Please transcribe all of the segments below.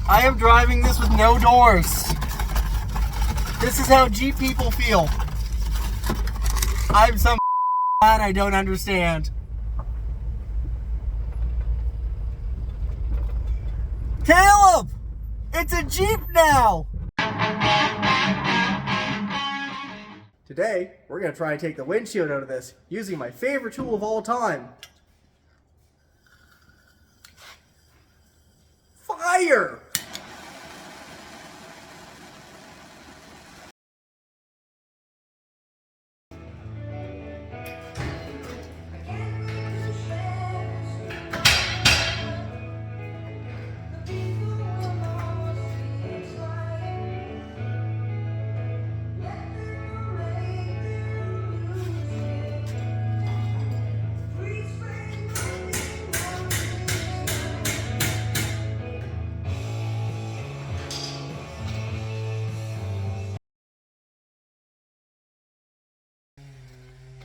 I am driving this with no doors. This is how Jeep people feel. I'm some man I don't understand. Caleb! It's a Jeep now! Today, we're going to try and take the windshield out of this using my favorite tool of all time. Fire!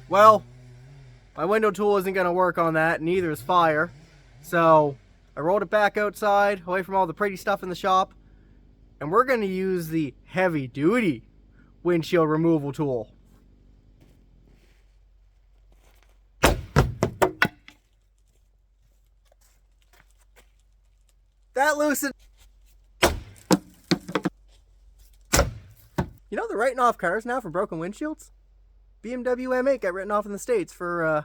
Well, my window tool isn't going to work on that, neither is fire. So, I rolled it back outside, away from all the pretty stuff in the shop. And we're going to use the heavy-duty windshield removal tool. That loosened. You know they're writing off cars now for broken windshields? BMW M8 got written off in the States for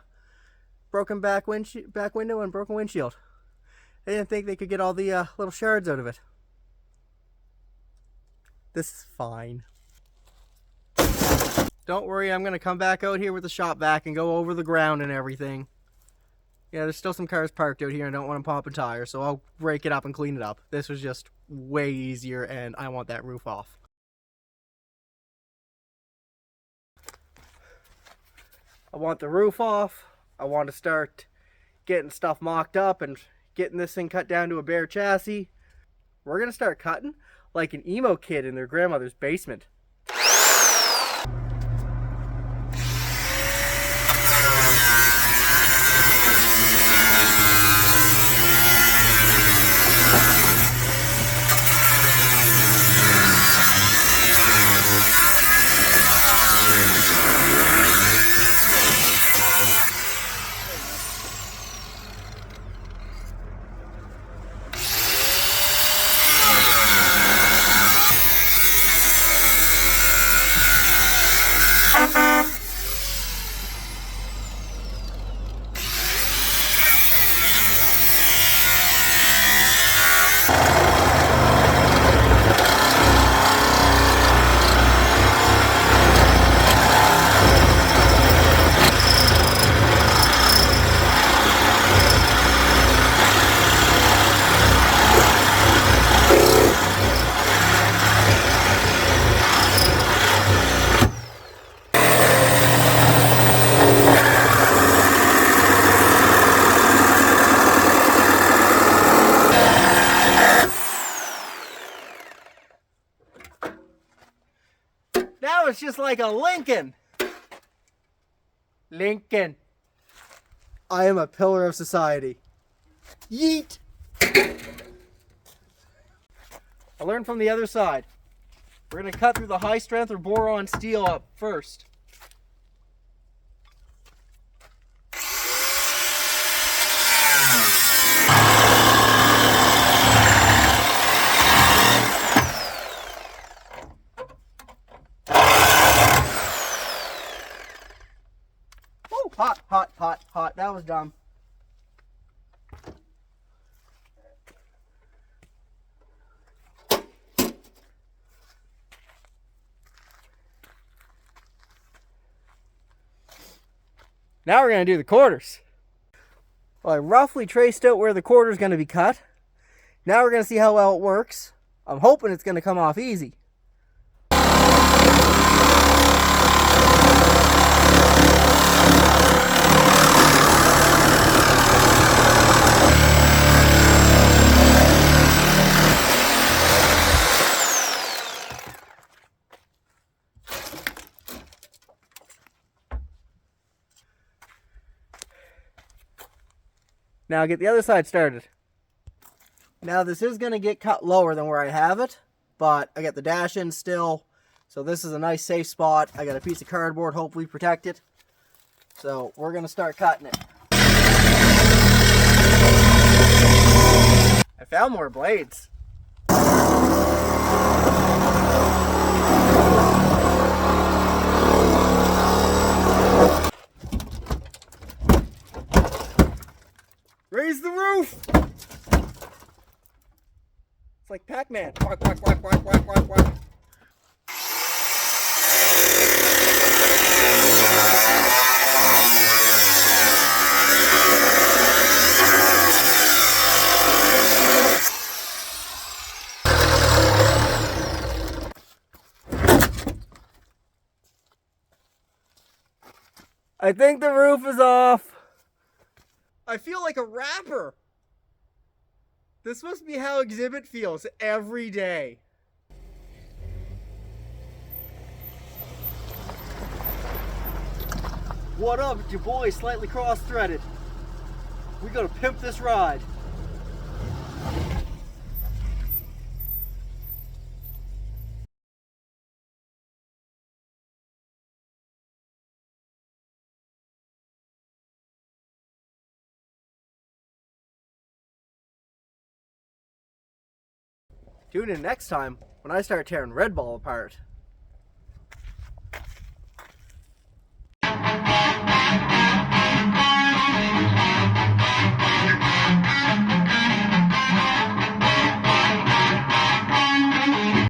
broken back window and broken windshield. They didn't think they could get all the little shards out of it. This is fine. Don't worry, I'm going to come back out here with the shop vac and go over the ground and everything. Yeah, there's still some cars parked out here and I don't want them popping tires, so I'll break it up and clean it up. This was just way easier and I want that roof off. I want the roof off. I want to start getting stuff mocked up and getting this thing cut down to a bare chassis. We're going to start cutting like an emo kid in their grandmother's basement. Now it's just like a Lincoln. Lincoln. I am a pillar of society. Yeet. I learned from the other side. We're going to cut through the high strength or boron steel up first. Hot, hot, hot, hot. That was dumb. Now we're going to do the quarters. Well, I roughly traced out where the quarter is going to be cut. Now we're going to see how well it works. I'm hoping it's going to come off easy. Now get the other side started. Now this is going to get cut lower than where I have it, but I got the dash in still, so this is a nice safe spot. I got a piece of cardboard, hopefully protect it. So we're going to start cutting it. I found more blades. Raise the roof! It's like Pac-Man. Quack, quack, quack, quack, quack, quack, quack. I think the roof is off. I feel like a rapper. This must be how Exhibit feels every day. What up? It's your boy, slightly cross-threaded. We gonna pimp this ride. Tune in next time when I start tearing Red Ball apart.